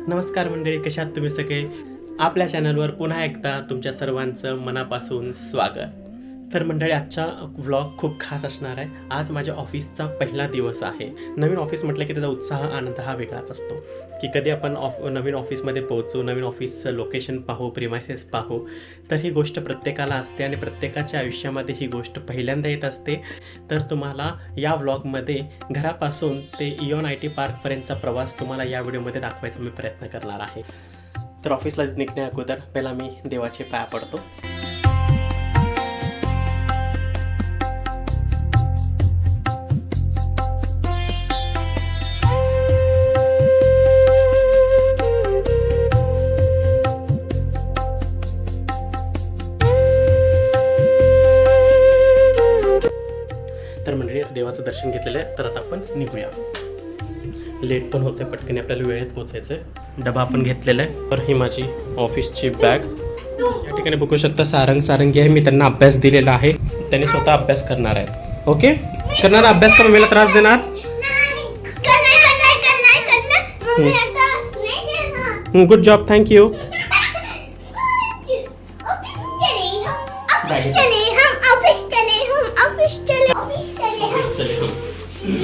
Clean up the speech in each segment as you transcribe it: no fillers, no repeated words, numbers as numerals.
नमस्कार मंडळी, कशा आहात तुम्ही सगळे? आपल्या चॅनलवर पुन्हा एकदा तुमच्या सर्वांचं मनापासून स्वागत. तर मंडळी, आजचा व्लॉग खूप खास असणार आहे. आज माझ्या ऑफिसचा पहिला दिवस आहे. नवीन ऑफिस म्हटलं की त्याचा उत्साह, आनंद हा वेगळाच असतो. की कधी आपण नवीन ऑफिसमध्ये पोहोचू, नवीन ऑफिसचं लोकेशन पाहू, प्रिमायसेस पाहू, तर ही गोष्ट प्रत्येकाला असते आणि प्रत्येकाच्या आयुष्यामध्ये ही गोष्ट पहिल्यांदा येत असते. तर तुम्हाला या व्लॉगमध्ये घरापासून ते इऑन आय टी पार्कपर्यंतचा प्रवास तुम्हाला या व्हिडिओमध्ये दाखवायचा मी प्रयत्न करणार आहे. तर ऑफिसला निघण्या अगोदर पहिला मी देवाचे पाया पडतो. तर मंडळी, देवाचं दर्शन घेतलेलं आहे, तर आता आपण निघूया. लेट पण होते, पटकन आपल्याला वेळेत पोहोचायचं आहे. डबा आपण घेतलेला आहे. तर ही माझी ऑफिसची बॅग. या ठिकाणी बघू शकता सारंगी आहे. मी त्यांना अभ्यास दिलेला आहे, त्यांनी स्वतः अभ्यास करणार आहेत. ओके, करणार अभ्यास करून मला त्रास देणार. Good job, thank you.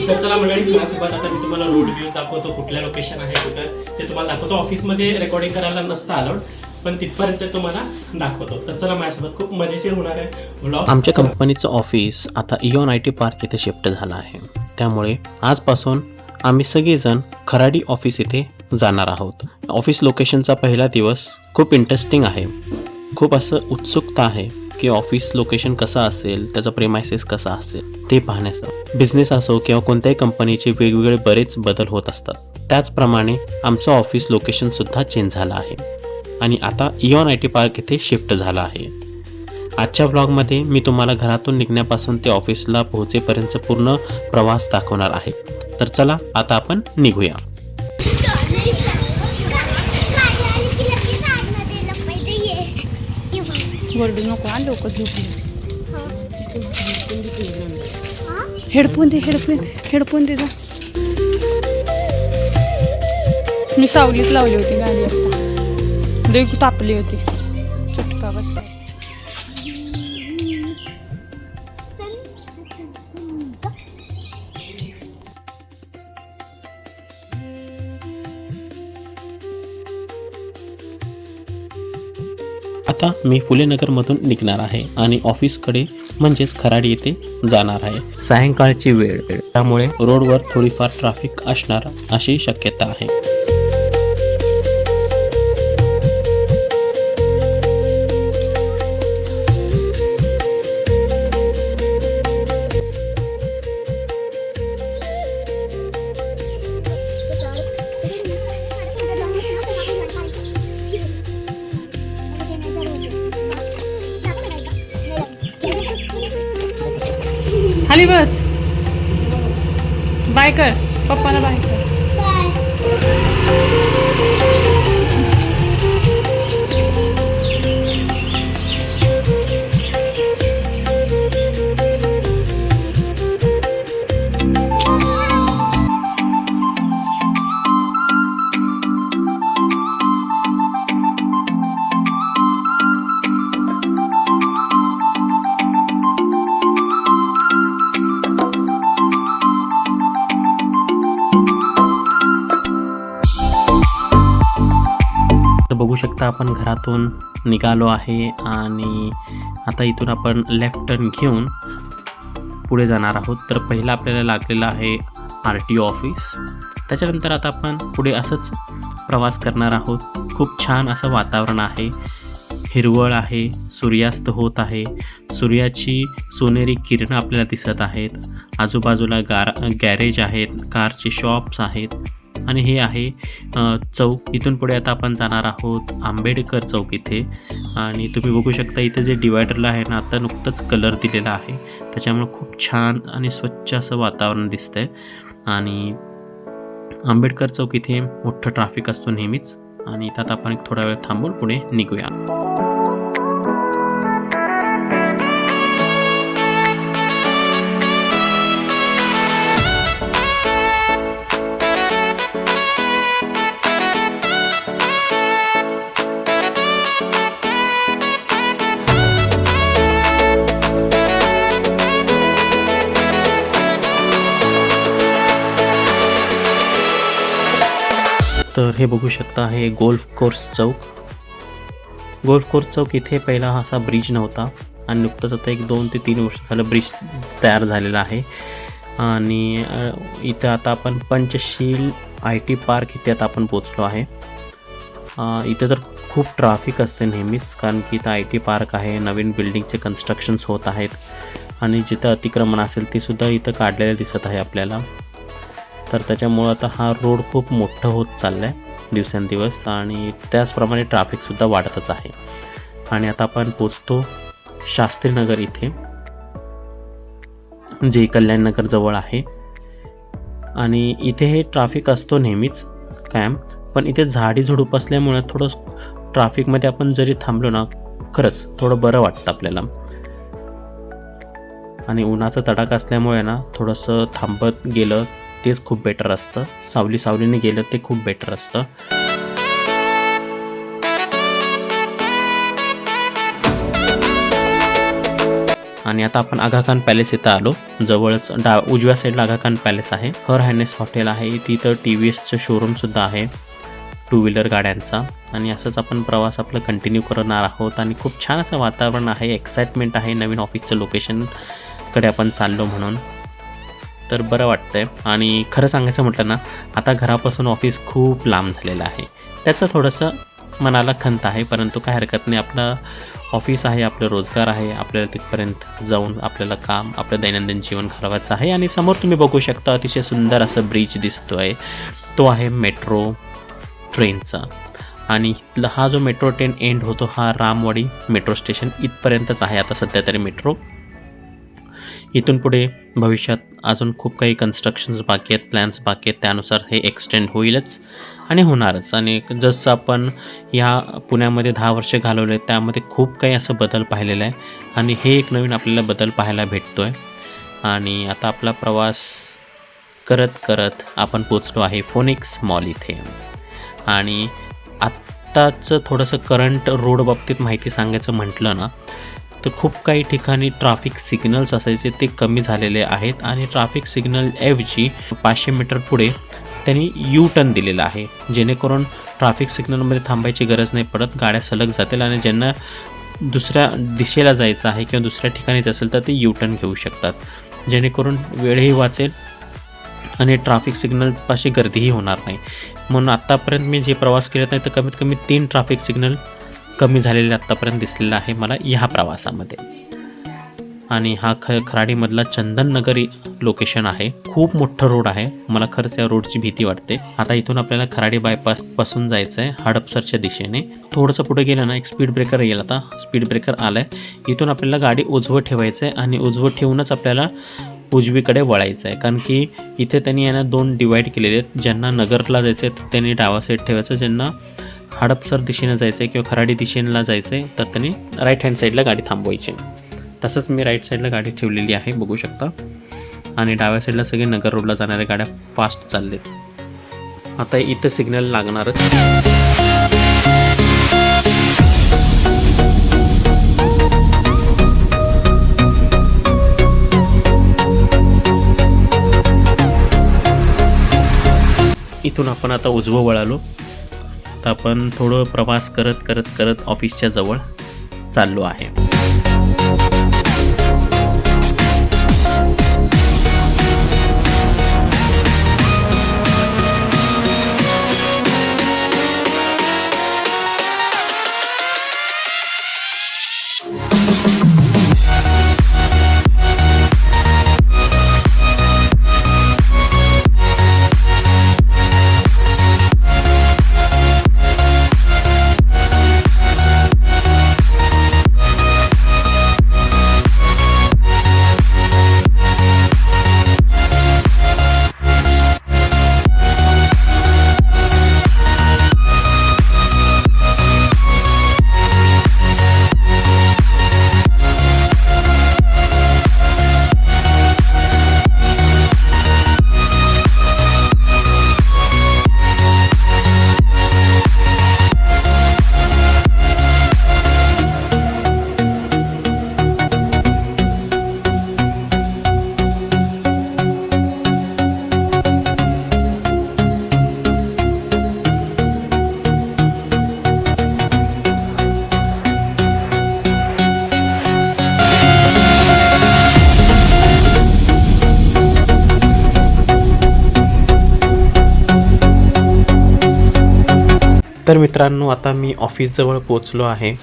तर चला मंडळी, माझ्यासोबत आता मी तुम्हाला रोड व्ह्यूज दाखवतो. कुठल्या लोकेशन आहे कुठं ते तुम्हाला दाखवतो. ऑफिसमध्ये रेकॉर्डिंग करायला नसतं अलाउड, पण तिथपर्यंत तुम्हाला दाखवतो. तर चला, माझ्यासोबत खूप मजेशीर होणार आहे व्लॉग. आमच्या कंपनीचं ऑफिस आता इऑन आय टी पार्क इथे शिफ्ट झालं आहे. त्यामुळे आजपासून आम्ही सगळेजण खराडी ऑफिस इथे जाणार आहोत. ऑफिस लोकेशनचा पहिला दिवस खूप इंटरेस्टिंग आहे. खूप असं उत्सुकता आहे की ऑफिस लोकेशन कसं असेल, त्याचा प्रेमायसेस कसा असेल ते पाहण्याचं. बिझनेस असो किंवा कोणत्याही कंपनीचे वेगवेगळे बरेच बदल होत असतात. त्याचप्रमाणे आमचं ऑफिस लोकेशनसुद्धा चेंज झालं आहे आणि आता इऑन आय टी पार्क इथे शिफ्ट झाला आहे. आजच्या व्लॉगमध्ये मी तुम्हाला घरातून निघण्यापासून ते ऑफिसला पोहोचेपर्यंत पूर्ण प्रवास दाखवणार आहे. तर चला, आता आपण निघूया. वरडू नको, लोक झोपली. हेडफोन दे जा. मी सावलीत लावली होती गाडी, आता लई तापली होती. चटका बसला. आता मी फुलेनगरमधून निघणार आहे आणि ऑफिसकडे म्हणजेच खराडी येथे जाणार आहे. सायंकाळची वेळ, त्यामुळे रोडवर थोडीफार ट्रॅफिक असणार अशी शक्यता आहे. खाली बस. बाय कर पप्पाला, बाय कर. बघू शकता, आपण घरातून निघालो आहे आणि आता इथून आपण लेफ्ट टर्न घेऊन पुढे जाणार आहोत. तर पहिला आपल्याला लागलेला आहे RTO ऑफिस. त्याच्यानंतर आता आपण पुढे असंच प्रवास करणार आहोत. खूप छान असं वातावरण आहे, हिरवळ आहे, सूर्यास्त होत आहे, सूर्याची सोनेरी किरणं आपल्याला दिसत आहेत. आजूबाजूला गॅरेज आहेत, कारचे शॉप्स आहेत आणि हे आहे चौक. इथून पुढे आता आपण जाणार आहोत आंबेडकर चौक इथे. आणि तुम्ही बघू शकता इथे जे डिवायडरला आहे ना, आता नुकतंच कलर दिलेला आहे, त्याच्यामुळे खूप छान आणि स्वच्छ असं वातावरण दिसतंय. आणि आंबेडकर चौक इथे मोठं ट्रॅफिक असतो नेहमीच. आणि त्यात आपण एक थोडा वेळ थांबून पुढे निघूया. तर हे बघू शकता हे गोल्फ कोर्स चौक. गोल्फ कोर्स चौक इथे पहिला असा ब्रिज नव्हता आणि नुकतंच आता 1-2 ते 3 वर्ष झालं ब्रिज तयार झालेला आहे. आणि इथं आता आपण पंचशील IT पार्क इथे आता आपण पोचलो आहे. इथं तर खूप ट्रॅफिक असते नेहमीच, कारण की इथं IT पार्क आहे, नवीन बिल्डिंगचे कन्स्ट्रक्शन्स होत आहेत आणि जिथं अतिक्रमण असेल ते सुद्धा इथं काढलेलं दिसत आहे आपल्याला. तर त्याच्यामुळं आता हा रोड खूप मोठं होत चाललं आहे दिवसेंदिवस आणि त्याचप्रमाणे ट्रॅफिकसुद्धा वाढतच आहे. आणि आता आपण पोचतो शास्त्रीनगर इथे, जे कल्याणनगर जवळ आहे. आणि इथे हे ट्रॅफिक असतो नेहमीच कायम, पण इथे झाडी झुडूप असल्यामुळे थोडं ट्रॅफिकमध्ये आपण जरी थांबलो ना, खरंच थोडं बरं वाटतं आपल्याला. आणि उन्हाचा तडाखा असल्यामुळे ना थोडंसं थांबत गेलं तेच खूप बेटर असतं, सावलीने गेलं ते खूप बेटर असतं. आणि आता आपण आगा खान पॅलेस इथं आलो. जवळच उजव्या साईडला आगा खान पॅलेस आहे, हर हायनेस हॉटेल आहे, तिथं TVSचं शोरूमसुद्धा आहे 2 व्हीलर गाड्यांचा. आणि असंच आपण प्रवास आपलं कंटिन्यू करणार आहोत. आणि खूप छान असं वातावरण आहे, एक्साइटमेंट आहे नवीन ऑफिसचं लोकेशनकडे आपण चाललो म्हणून. तर बरं वाटतं आहे. आणि खरं सांगायचं म्हटलं ना, आता घरापासून ऑफिस खूप लांब झालेलं आहे, त्याचं थोडंसं मनाला खंत आहे, परंतु काय हरकत नाही. आपलं ऑफिस आहे, आपलं रोजगार आहे, आपल्याला तिथपर्यंत जाऊन आपल्याला काम, आपलं दैनंदिन जीवन घडवायचं आहे. आणि समोर तुम्ही बघू शकता अतिशय सुंदर असं ब्रिज दिसतो आहे, तो आहे मेट्रो ट्रेनचा. आणि हा जो मेट्रो ट्रेन एंड होतो हा रामवाडी मेट्रो स्टेशन इथपर्यंतच आहे आता सध्या तरी मेट्रो. इथून पुढे भविष्यात अजून खूप काही कन्स्ट्रक्शन्स बाकी आहेत, प्लॅन्स बाकी आहेत, त्यानुसार हे एक्सटेंड होईलच आणि होणारच. आणि जसं आपण या पुण्यामध्ये 10 वर्ष घालवले त्यामध्ये खूप काही असं बदल पाहिलेला आहे आणि हे एक नवीन आपल्याला बदल पाहायला भेटतो आहे. आणि आता आपला प्रवास करत करत आपण पोचलो आहे फोनिक्स मॉल इथे. आणि आत्ताचं थोडंसं करंट रोड बाबतीत माहिती सांगायचं म्हटलं ना, तर खूप काही ठिकाणी ट्रॅफिक सिग्नल्स असायचे ते कमी झालेले आहेत. आणि ट्रॅफिक सिग्नल ऐवजी 500 मीटर पुढे त्यांनी U-टर्न दिलेला आहे, जेणेकरून ट्रॅफिक सिग्नलमध्ये थांबायची गरज नाही पडत, गाड्या सलग जातील आणि ज्यांना दुसऱ्या दिशेला जायचं आहे किंवा दुसऱ्या ठिकाणीच असेल तर ते U-टर्न घेऊ शकतात, जेणेकरून वेळही वाचेल आणि ट्रॅफिक सिग्नलपाशी गर्दीही होणार नाही. म्हणून आत्तापर्यंत मी जे प्रवास केलेत नाही तर कमीत कमी 3 ट्रॅफिक सिग्नल कमी झालेले आत्तापर्यंत दिसलेला आहे मला ह्या प्रवासामध्ये. आणि हा खराडीमधला चंदननगर लोकेशन आहे, खूप मोठं रोड आहे, मला खरंच या रोडची भीती वाटते. आता इथून आपल्याला खराडी बायपासपासून जायचं आहे हडपसरच्या दिशेने. थोडंसं पुढे गेलं ना एक स्पीड ब्रेकर येईल, आता स्पीड ब्रेकर आलं आहे. इथून आपल्याला गाडी उजवं ठेवायचं आहे आणि उजवं ठेवूनच आपल्याला उजवीकडे वळायचं आहे, कारण की इथे त्यांनी यांना 2 डिवाईड केलेले आहेत. ज्यांना नगरला जायचं आहे तर त्यांनी डावा साईड ठेवायचं, ज्यांना हडपसर दिशेनं जायचं आहे किंवा खराडी दिशेला जायचं आहे तर त्यांनी राईट हँड साईडला गाडी थांबवायची. तसंच मी राईट साईडला गाडी ठेवलेली आहे, बघू शकता. आणि डाव्या साईडला सगळे नगर रोडला जाणाऱ्या गाड्या फास्ट चाललेत. आता इथं सिग्नल लागणारच. इथून आपण आता उजवं वळालो. आता आपण थोडं प्रवास करत ऑफिसच्या जवळ चाललो आहे. तर मित्रांनो, आता मी ऑफिसजवळ पोचलो आहे.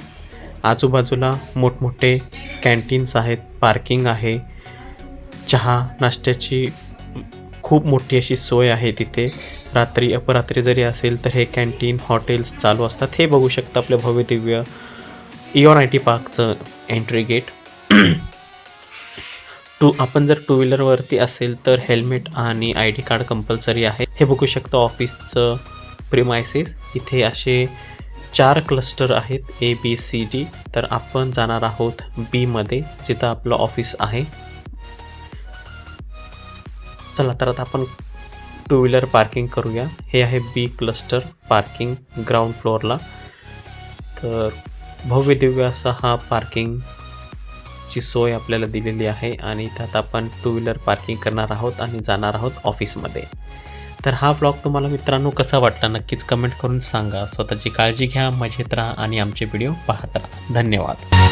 आजूबाजूला मोठमोठे कॅन्टीन्स आहेत, पार्किंग आहे, चहा नाश्त्याची खूप मोठी अशी सोय आहे तिथे. रात्री अपरात्री जरी असेल तर हे कॅन्टीन हॉटेल्स चालू असतात. हे बघू शकता आपलं भव्य दिव्य इऑन आय टी पार्कचं एंट्री गेट. आपण जर टू व्हीलरवरती असेल तर हेल्मेट आणि आय डी कार्ड कंपल्सरी आहे. हे बघू शकता ऑफिसचं प्रिमायसेस. इथे असे 4 क्लस्टर आहेत, ABCD. तर आपण जाणार आहोत बीमध्ये, जिथं आपलं ऑफिस आहे. चला तर आता आपण टू व्हीलर पार्किंग करूया. हे आहे बी क्लस्टर पार्किंग ग्राउंड फ्लोअरला. तर भव्य दिव्य असा हा पार्किंगची सोय आपल्याला दिलेली आहे आणि त्यात आपण टू व्हीलर पार्किंग करणार आहोत आणि जाणार आहोत ऑफिसमध्ये. तर हा व्लॉग तुम्हाला मित्रांनो कसा वाटला नक्कीच कमेंट करून सांगा. स्वतःची काळजी घ्या, मजेत राहा आणि आमचे व्हिडिओ पाहत राहा. धन्यवाद.